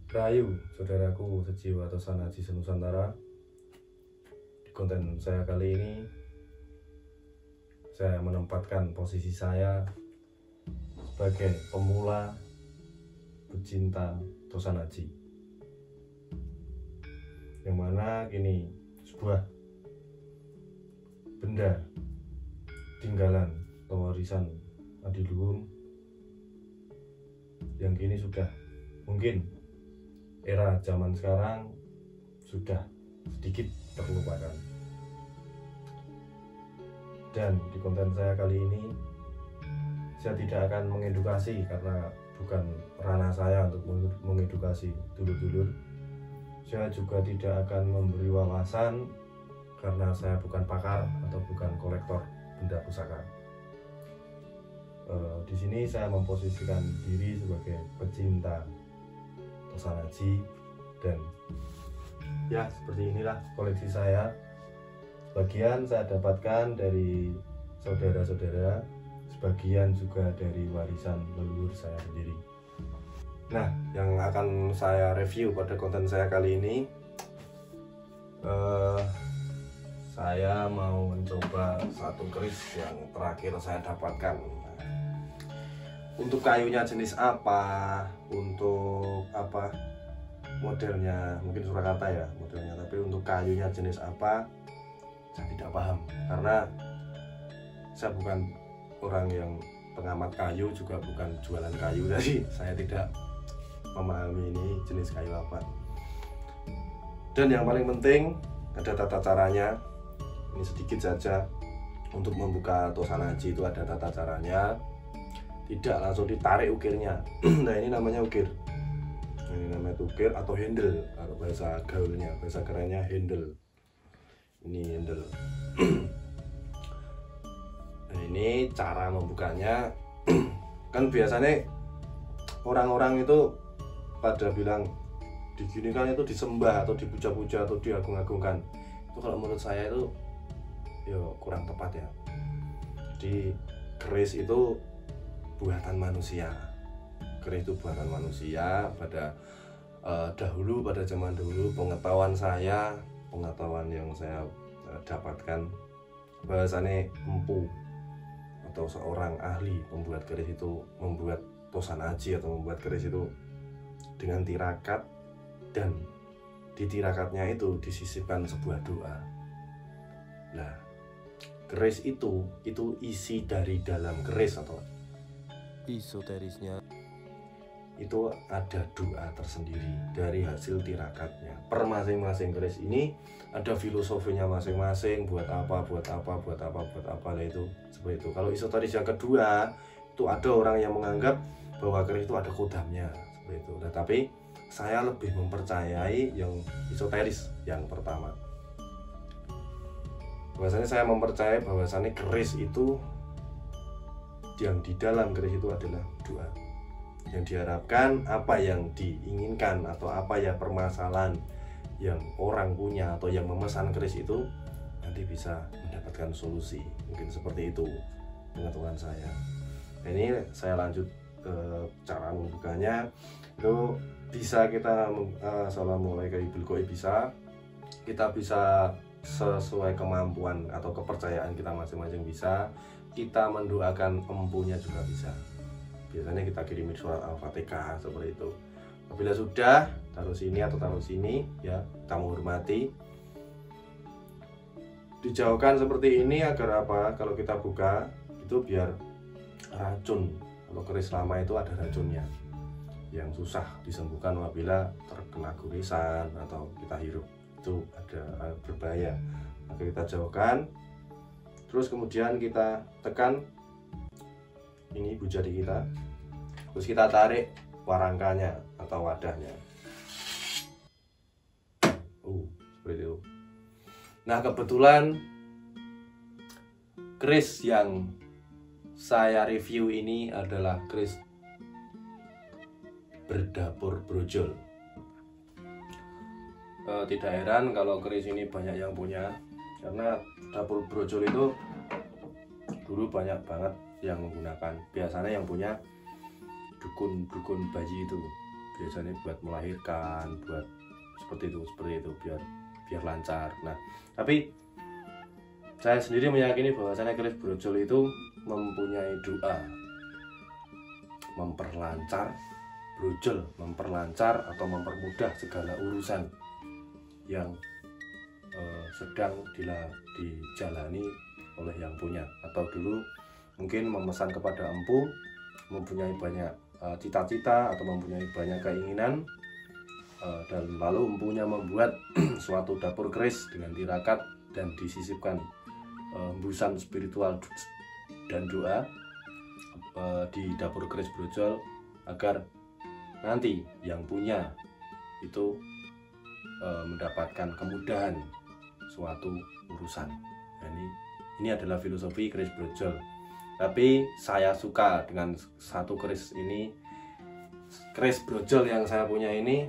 Rahayu, saudaraku sejiwa Tosan Aji Senusantara. Di konten saya kali ini, saya menempatkan posisi saya sebagai pemula pecinta Tosan Aji, yang mana kini sebuah benda tinggalan atau warisan adiluhung yang kini sudah mungkin era zaman sekarang sudah sedikit terlupakan. Dan di konten saya kali ini, saya tidak akan mengedukasi karena bukan ranah saya untuk mengedukasi dulur-dulur. Saya juga tidak akan memberi wawasan karena saya bukan pakar atau bukan kolektor benda pusaka. Di sini saya memposisikan diri sebagai pecinta Tosan Aji, dan ya seperti inilah koleksi saya. Sebagian saya dapatkan dari saudara-saudara, sebagian juga dari warisan leluhur saya sendiri. Nah, yang akan saya review pada konten saya kali ini, saya mau mencoba satu keris yang terakhir saya dapatkan. Untuk kayunya jenis apa, untuk apa modelnya, mungkin Surakarta ya modelnya, tapi untuk kayunya jenis apa saya tidak paham, karena saya bukan orang yang pengamat kayu, juga bukan jualan kayu, jadi saya tidak memahami ini jenis kayu apa. Dan yang paling penting ada tata caranya. Ini sedikit saja, untuk membuka Tosan Aji itu ada tata caranya, tidak langsung ditarik ukirnya. Nah, ini namanya ukir. Ini namanya ukir atau handle kalau bahasa gaulnya, bahasa kerennya handle. Ini handle. Nah, ini cara membukanya. Kan biasanya orang-orang itu pada bilang diginikan itu disembah atau dipuja-puja atau diagung-agungkan. Itu kalau menurut saya itu ya kurang tepat ya. Jadi keris itu buatan manusia. Keris itu buatan manusia. Pada dahulu, pada zaman dahulu, pengetahuan yang saya dapatkan, bahwasannya empu atau seorang ahli pembuat keris itu membuat Tosan Aji atau membuat keris itu dengan tirakat, dan di tirakatnya itu disisipkan sebuah doa. Nah, keris itu isi dari dalam keris atau esoterisnya itu ada doa tersendiri dari hasil tirakatnya. Per masing-masing keris ini ada filosofinya masing-masing, buat apa lah, itu seperti itu. Kalau esoteris yang kedua, itu ada orang yang menganggap bahwa keris itu ada kodamnya, seperti itu. Nah, tapi saya lebih mempercayai yang esoteris yang pertama. Bahwasanya saya mempercayai bahwasannya keris itu, yang di dalam keris itu adalah doa. Yang diharapkan, apa yang diinginkan atau apa ya permasalahan yang orang punya atau yang memesan keris itu, nanti bisa mendapatkan solusi. Mungkin seperti itu pengetahuan saya. Nah, ini saya lanjut ke cara membukanya. Itu bisa kita assalamualaikum bisa kita bisa sesuai kemampuan atau kepercayaan kita masing-masing bisa. Kita mendoakan empunya juga bisa. Biasanya kita kirimi surat Al-Fatihah seperti itu. Apabila sudah, taruh sini atau taruh sini ya, kita menghormati. Dijauhkan seperti ini agar apa? Kalau kita buka itu biar racun. Kalau keris lama itu ada racunnya yang susah disembuhkan apabila terkena gurisan atau kita hirup, itu ada berbahaya. Maka kita jauhkan. Terus kemudian kita tekan ini ibu jari kita, terus kita tarik warangkanya atau wadahnya. Seperti itu. Nah, kebetulan keris yang saya review ini adalah keris berdapur brojol. Tidak heran kalau keris ini banyak yang punya, karena dapur brojol itu dulu banyak banget yang menggunakan. Biasanya yang punya dukun bayi itu biasanya buat melahirkan, buat seperti itu biar lancar. Nah, tapi saya sendiri meyakini bahwasanya keris brojol itu mempunyai doa memperlancar brojol, memperlancar atau mempermudah segala urusan yang sedang dijalani oleh yang punya, atau dulu mungkin memesan kepada empu, mempunyai banyak cita-cita atau mempunyai banyak keinginan, dan lalu empunya membuat suatu dapur keris dengan tirakat dan disisipkan hembusan spiritual dan doa di dapur keris brojol agar nanti yang punya itu mendapatkan kemudahan suatu urusan. Nah, ini adalah filosofi keris brojol. Tapi saya suka dengan satu keris ini. Keris brojol yang saya punya ini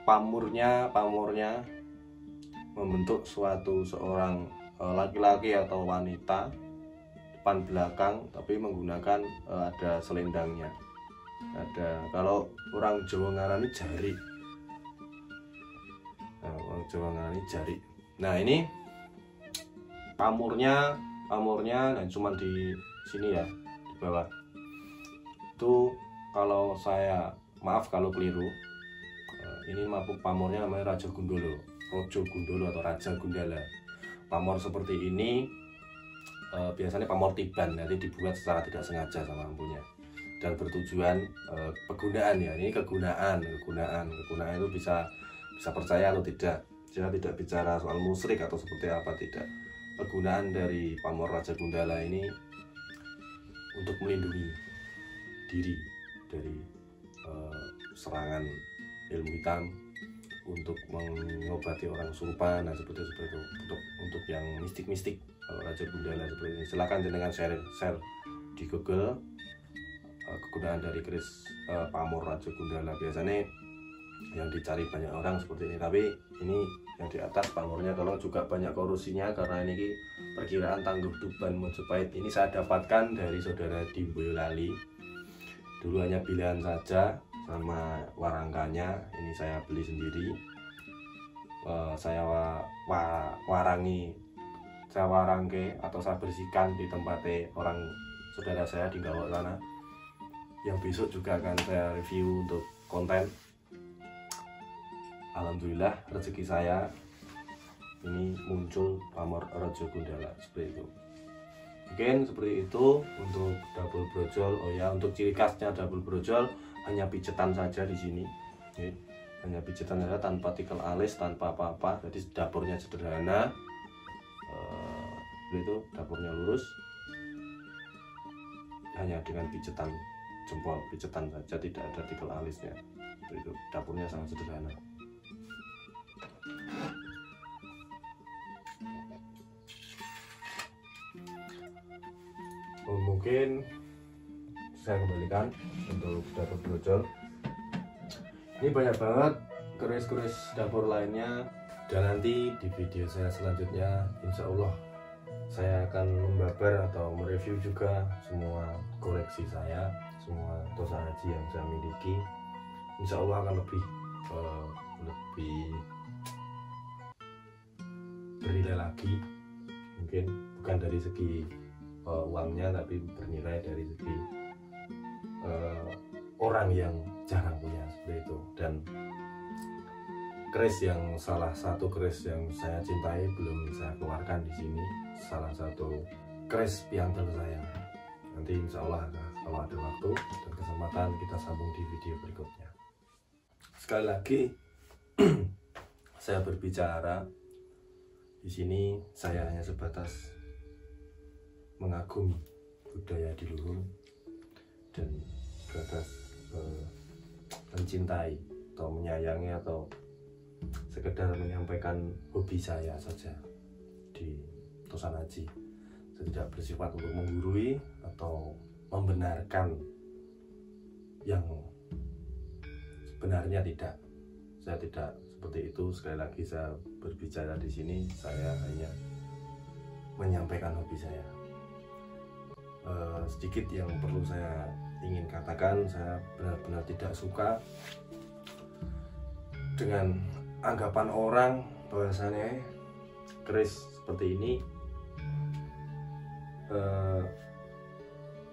pamornya membentuk seorang laki-laki atau wanita depan belakang, tapi menggunakan ada selendangnya. Kalau orang Jawa ngarani jari. Orang Jawa ngarani jari. Nah, ini pamornya dan cuma di sini ya, di bawah. Itu kalau saya maaf kalau keliru. Ini pamornya namanya Raja Gundolo, atau Raja Gundala. Pamor seperti ini biasanya pamor tiban, nanti dibuat secara tidak sengaja sama empunya dan bertujuan penggunaan ya. Ini kegunaan itu bisa percaya atau tidak. Saya tidak bicara soal musyrik atau seperti apa, tidak. Kegunaan dari pamor Raja Gundala ini untuk melindungi diri dari serangan ilmu hitam, untuk mengobati orang kesurupan, nah seperti itu. Untuk yang mistik kalau Raja Gundala seperti ini, silakan jenengan share di Google kegunaan dari keris pamor Raja Gundala. Biasanya yang dicari banyak orang seperti ini, tapi ini yang di atas pamornya tolong juga banyak korusinya, karena ini perkiraan Tangguh Tuban Mojopahit. Ini saya dapatkan dari saudara di Boyolali. Dulu hanya pilihan saja sama warangkanya, ini saya beli sendiri. Saya warangke atau saya bersihkan di tempatnya orang saudara saya di Gawok sana, yang besok juga akan saya review untuk konten. Alhamdulillah rezeki saya ini muncul pamor Raja Gundala seperti itu. Mungkin seperti itu untuk double brojol. Oh ya, untuk ciri khasnya double brojol hanya pijetan saja di sini. Oke. Hanya pijetan saja tanpa tikel alis, tanpa apa-apa. Jadi dapurnya sederhana. Itu dapurnya lurus. Hanya dengan pijetan jempol, pijetan saja, tidak ada tikel alisnya. Itu dapurnya sangat sederhana. Mungkin saya kembalikan untuk dapur brojol. Ini banyak banget keris-keris dapur lainnya, dan nanti di video saya selanjutnya insya Allah saya akan membabar atau mereview juga semua koleksi saya, semua tosa haji yang saya miliki. Insya Allah akan lebih bernilai lagi, mungkin bukan dari segi uangnya, tapi bernilai dari segi orang yang jarang punya seperti itu. Dan keris yang salah satu keris yang saya cintai belum saya keluarkan di sini, salah satu keris piantel saya. Nanti insya Allah kalau ada waktu dan kesempatan kita sambung di video berikutnya. Sekali lagi saya berbicara di sini, saya hanya sebatas mengagumi budaya di luhur dan sebatas mencintai atau menyayangi atau sekedar menyampaikan hobi saya saja di tosan haji. Saya tidak bersifat untuk menggurui atau membenarkan yang sebenarnya, tidak. Saya tidak seperti itu. Sekali lagi saya berbicara di sini, saya hanya menyampaikan hobi saya. sedikit yang perlu saya ingin katakan. Saya benar-benar tidak suka dengan anggapan orang bahwasannya keris seperti ini,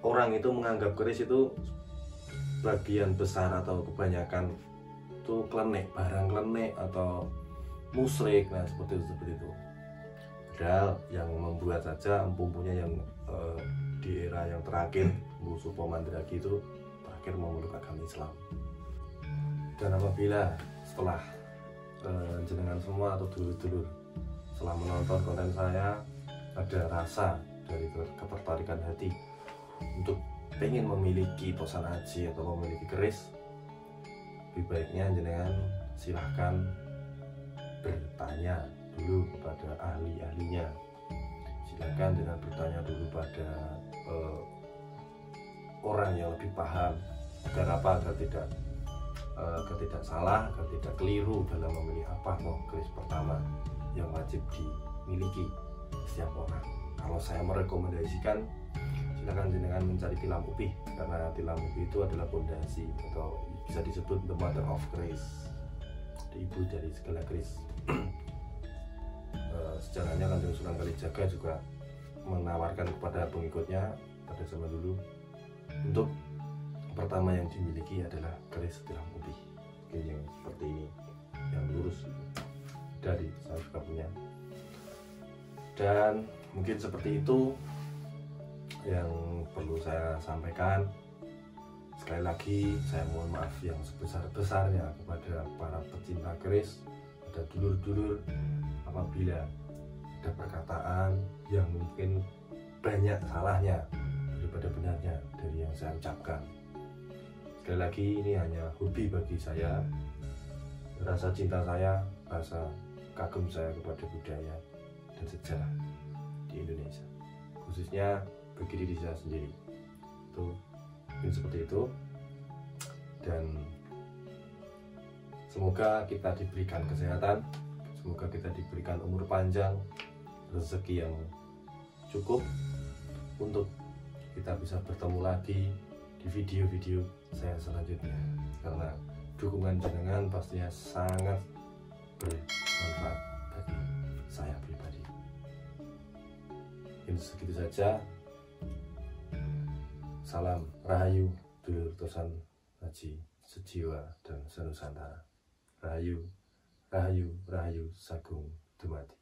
orang itu menganggap keris itu bagian besar atau kebanyakan itu klenik, barang klenik atau musrik, nah seperti itu. Padahal yang membuat saja empu-empunya yang di era yang terakhir, Empu Supo Mandragi itu terakhir memeluk agama Islam. Dan apabila setelah jenengan semua atau dulur-dulur setelah menonton konten saya ada rasa dari ketertarikan hati untuk pengen memiliki tosan aji atau memiliki keris, lebih baiknya jenengan silahkan bertanya dulu kepada ahli-ahlinya. Silakan dengan bertanya dulu pada orang yang lebih paham, agar apa, agar tidak salah, agar tidak keliru dalam memilih apa keris pertama yang wajib dimiliki setiap orang. Kalau saya merekomendasikan, silakan jenengan mencari tilam upih, karena tilam upih itu adalah fondasi atau bisa disebut the mother of keris, ibu dari segala keris. Sejarahnya Kanjeng Sunan Kalijaga juga menawarkan kepada pengikutnya pada zaman dulu untuk pertama yang dimiliki adalah keris tilam upih, yang seperti ini, yang lurus dari saya juga punya. Dan mungkin seperti itu yang perlu saya sampaikan. Sekali lagi saya mohon maaf yang sebesar-besarnya kepada para pecinta keris, pada dulur-dulur, apabila ada perkataan yang mungkin banyak salahnya daripada benarnya dari yang saya ucapkan. Sekali lagi, ini hanya hobi bagi saya, rasa cinta saya, rasa kagum saya kepada budaya dan sejarah di Indonesia, khususnya bagi diri saya sendiri. Itu mungkin seperti itu, dan semoga kita diberikan kesehatan, semoga kita diberikan umur panjang, rezeki yang cukup untuk kita bisa bertemu lagi di video-video saya selanjutnya, karena dukungan jenengan pastinya sangat bermanfaat bagi saya pribadi. Mungkin segitu saja. Salam Rahayu dulur tosan aji sejiwa dan senusantara. Rahayu, rahayu, rahayu sagung dumadi.